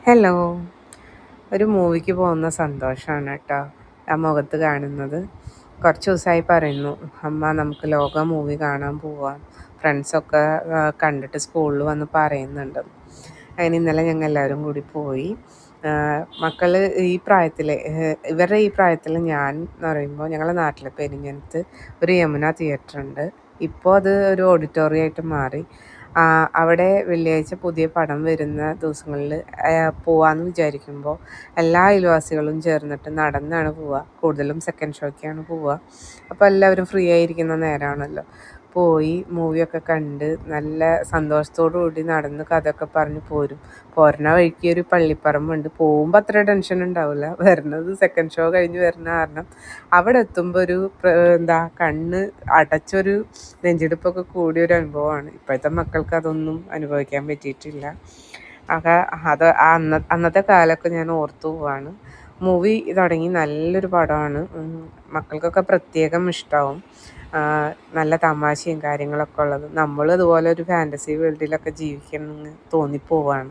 Hello. ഒരു മൂവിക്ക് പോകുന്ന സന്തോഷമാണ് കേട്ടോ ആ മുഖത്ത് കാണുന്നത്. കുറച്ച് ദിവസമായി പറയുന്നു, അമ്മ നമുക്ക് ലോക മൂവി കാണാൻ പോവാം. ഫ്രണ്ട്സൊക്കെ കണ്ടിട്ട് സ്കൂളിൽ വന്ന് പറയുന്നുണ്ട്. അങ്ങനെ ഇന്നലെ ഞങ്ങൾ എല്ലാവരും കൂടി പോയി. മക്കൾ ഈ പ്രായത്തിൽ, ഇവരുടെ ഈ പ്രായത്തിൽ ഞാൻ എന്ന് പറയുമ്പോൾ ഞങ്ങളുടെ നാട്ടിലെ പെരിഞ്ഞനത്ത് ഒരു യമുന തിയേറ്റർ ഉണ്ട്. ഇപ്പോൾ അത് ഒരു ഓഡിറ്റോറിയമായിട്ട് മാറി. അവിടെ വെള്ളിയാഴ്ച പുതിയ പടം വരുന്ന ദിവസങ്ങളിൽ പോവാമെന്ന് വിചാരിക്കുമ്പോൾ എല്ലാ അയൽവാസികളും ചേർന്നിട്ട് നടന്നാണ് പോവുക. കൂടുതലും സെക്കൻഡ് ഷോയ്ക്കാണ് പോവുക. അപ്പോൾ എല്ലാവരും ഫ്രീ ആയിരിക്കുന്ന നേരമാണല്ലോ. പോയി മൂവിയൊക്കെ കണ്ട് നല്ല സന്തോഷത്തോടു കൂടി നടന്ന് കഥയൊക്കെ പറഞ്ഞ് പോരും. പോരണ വഴിക്ക് ഒരു പള്ളിപ്പറമ്പുണ്ട്. പോകുമ്പോൾ അത്ര ടെൻഷൻ ഉണ്ടാവില്ല. വരുന്നത് സെക്കൻഡ് ഷോ കഴിഞ്ഞ് വരുന്ന കാരണം അവിടെ എത്തുമ്പോൾ ഒരു കണ്ണ് അടച്ചൊരു നെഞ്ചിടിപ്പൊക്കെ കൂടിയൊരു അനുഭവമാണ്. ഇപ്പോഴത്തെ മക്കൾക്ക് അതൊന്നും അനുഭവിക്കാൻ പറ്റിയിട്ടില്ല. അത് അന്നത്തെ കാലമൊക്കെ ഞാൻ ഓർത്തു പോവാണ്. മൂവി തുടങ്ങി നല്ലൊരു പടമാണ്. മക്കൾക്കൊക്കെ പ്രത്യേകം ഇഷ്ടമാവും. നല്ല തമാശയും കാര്യങ്ങളൊക്കെ ഉള്ളത്. നമ്മളും അതുപോലെ ഒരു ഫാൻറ്റസി വേൾഡിലൊക്കെ ജീവിക്കണം എന്ന് തോന്നിപ്പോവാണ്.